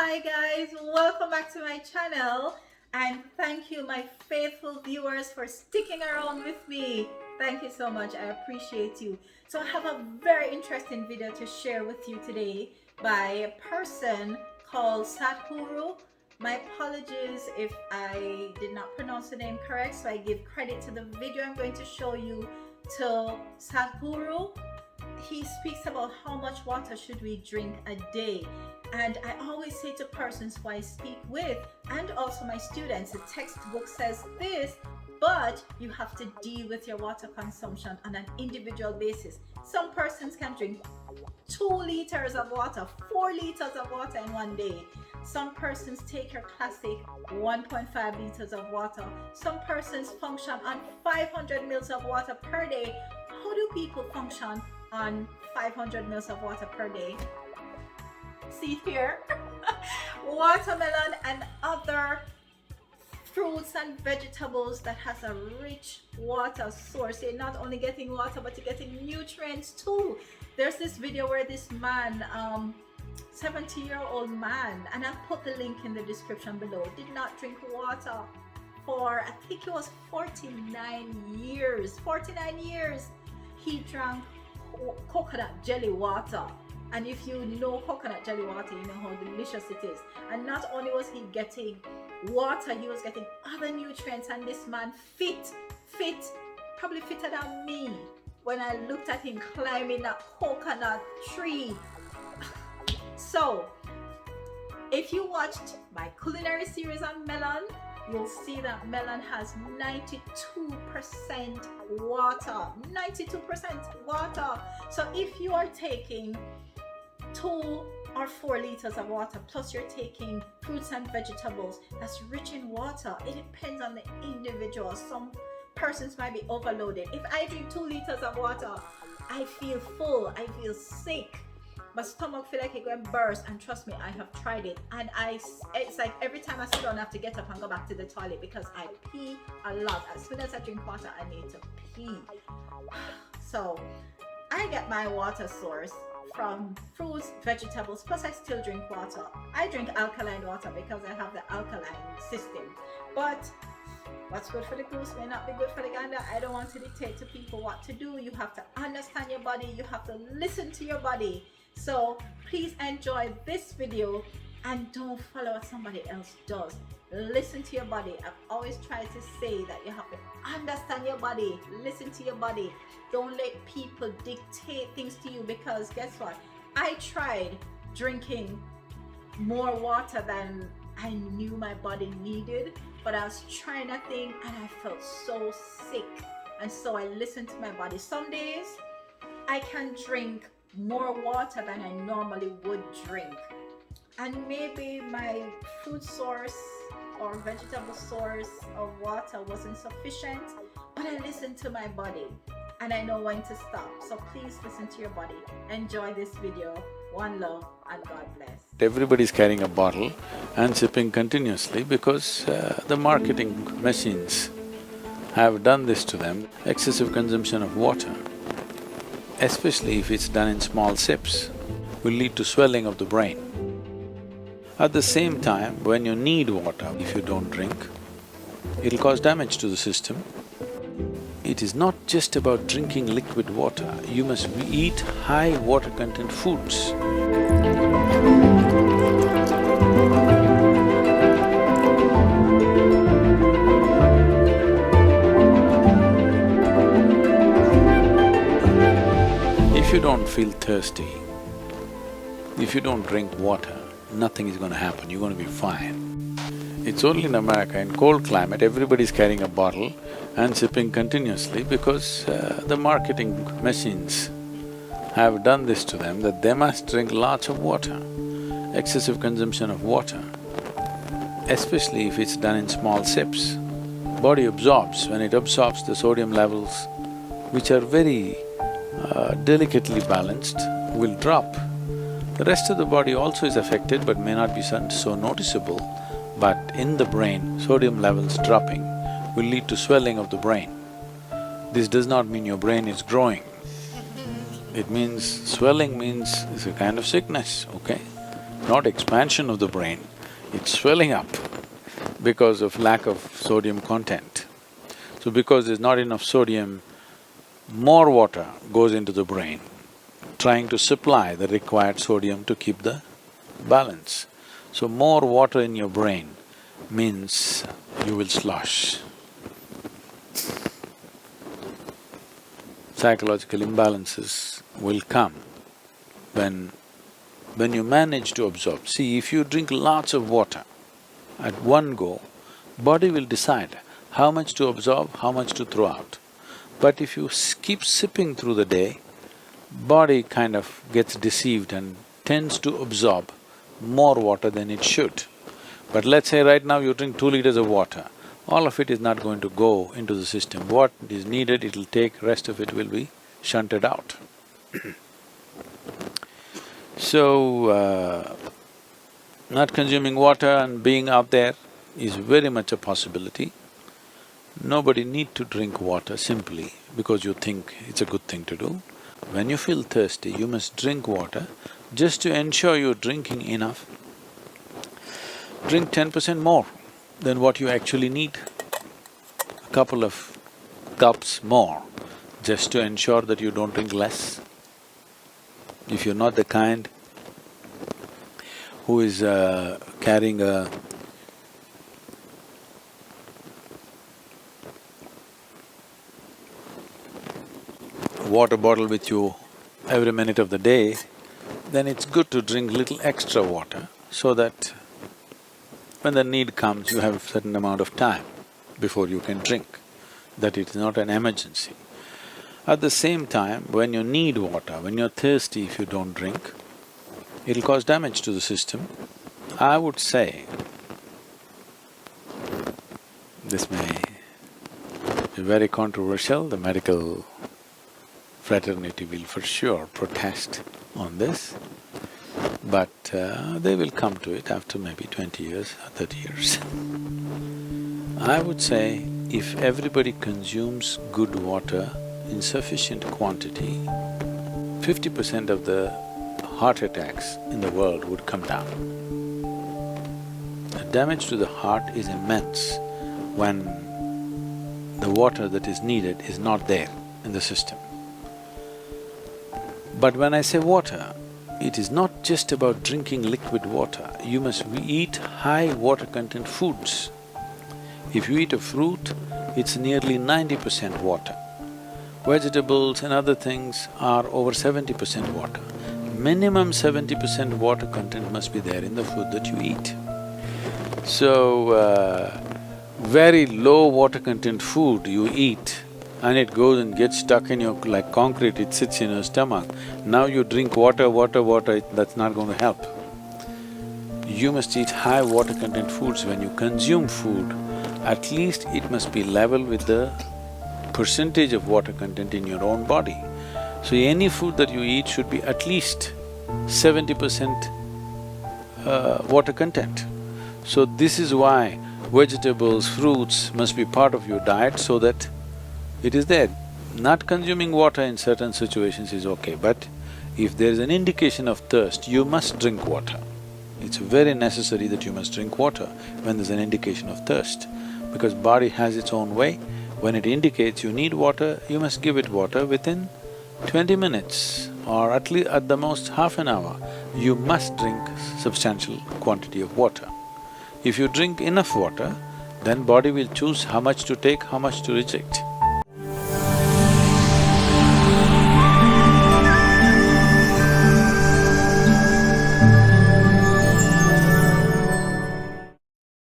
Hi guys, welcome back to my channel and thank you my faithful viewers for sticking around with me. Thank you so much, I appreciate you. So I have a very interesting video to share with you today by a person called Sadhguru. My apologies if I did not pronounce the name correct, so I give credit to the video I'm going to show you to Sadhguru. He speaks about how much water should we drink a day, and I always say to persons who I speak with and also my students, the textbook says this, but you have to deal with your water consumption on an individual basis. Some persons can drink 2 liters of water, 4 liters of water in one day. Some persons take your classic 1.5 liters of water. Some persons function on 500 mils of water per day. How do people function on 500 mils of water per day? See here, watermelon and other fruits and vegetables that has a rich water source. You're not only getting water, but you're getting nutrients too. There's this video where this man, 70-year-old man, and I'll put the link in the description below, did not drink water for, I think it was 49 years. 49 years he drank coconut jelly water. And if you know coconut jelly water, you know how delicious it is. And not only was he getting water, he was getting other nutrients. And this man fit, probably fitter than me when I looked at him climbing that coconut tree. So if you watched my culinary series on melon, you'll see that melon has 92% water. 92% water. So if you are taking 2 or 4 liters of water, plus you're taking fruits and vegetables that's rich in water, it depends on the individual. Some persons might be overloaded. If I drink 2 liters of water, I feel full, I feel sick, my stomach feel like it going to burst. And trust me, I have tried it, and it's like every time I sit down I have to get up and go back to the toilet because I pee a lot. As soon as I drink water, I need to pee. So I get my water source from fruits, vegetables, plus I still drink water. I drink alkaline water because I have the alkaline system. But what's good for the goose may not be good for the gander. I don't want to dictate to people what to do. You have to understand your body. You have to listen to your body. So please enjoy this video and don't follow what somebody else does. Listen to your body. I've always tried to say that you have to understand your body, listen to your body. Don't let people dictate things to you, because guess what? I tried drinking more water than I knew my body needed, but I was trying a thing and I felt so sick, and so I listened to my body. Some days I can drink more water than I normally would drink, and maybe my food source or vegetable source of water wasn't sufficient, but I listened to my body and I know when to stop. So please listen to your body. Enjoy this video. One love and God bless. Everybody's carrying a bottle and sipping continuously because the marketing machines have done this to them. Excessive consumption of water, especially if it's done in small sips, will lead to swelling of the brain. At the same time, when you need water, if you don't drink, it'll cause damage to the system. It is not just about drinking liquid water, you must eat high water content foods. If you don't feel thirsty, if you don't drink water, nothing is going to happen, you're going to be fine. It's only in America, in cold climate, everybody's carrying a bottle and sipping continuously because the marketing machines have done this to them, that they must drink lots of water. Excessive consumption of water, especially if it's done in small sips, body absorbs. When it absorbs, the sodium levels, which are very delicately balanced, will drop. The rest of the body also is affected but may not be so noticeable, but in the brain, sodium levels dropping will lead to swelling of the brain. This does not mean your brain is growing. It means… swelling means it's a kind of sickness, okay? not expansion of the brain, it's swelling up because of lack of sodium content. So because there's not enough sodium, more water goes into the brain, trying to supply the required sodium to keep the balance. So more water in your brain means you will slosh. Psychological imbalances will come when you manage to absorb. See, if you drink lots of water at one go, body will decide how much to absorb, how much to throw out. But if you keep sipping through the day, body kind of gets deceived and tends to absorb more water than it should. But let's say right now you drink 2 liters of water, all of it is not going to go into the system. What is needed, it'll take, rest of it will be shunted out. So, not consuming water and being out there is very much a possibility. Nobody need to drink water simply because you think it's a good thing to do. When you feel thirsty, you must drink water just to ensure you're drinking enough. Drink 10% more than what you actually need, a couple of cups more, just to ensure that you don't drink less. If you're not the kind who is carrying a water bottle with you every minute of the day, then it's good to drink little extra water so that when the need comes, you have a certain amount of time before you can drink, that it's not an emergency. At the same time, when you need water, when you're thirsty, if you don't drink, it'll cause damage to the system. I would say, this may be very controversial, the medical fraternity will for sure protest on this, but they will come to it after maybe 20 years or 30 years. I would say if everybody consumes good water in sufficient quantity, 50% of the heart attacks in the world would come down. The damage to the heart is immense when the water that is needed is not there in the system. But when I say water, it is not just about drinking liquid water, you must eat high water content foods. If you eat a fruit, it's nearly 90% water. Vegetables and other things are over 70% water. Minimum 70% water content must be there in the food that you eat. So, very low water content food you eat and it goes and gets stuck in your… like concrete, it sits in your stomach. Now you drink water, that's not going to help. You must eat high water content foods. When you consume food, at least it must be level with the percentage of water content in your own body. So any food that you eat should be at least 70% water content. So this is why vegetables, fruits must be part of your diet so that it is there. Not consuming water in certain situations is okay, but if there is an indication of thirst, you must drink water. It's very necessary that you must drink water when there's an indication of thirst, because body has its own way. When it indicates you need water, you must give it water within 20 minutes or at least at the most half an hour. You must drink substantial quantity of water. If you drink enough water, then body will choose how much to take, how much to reject.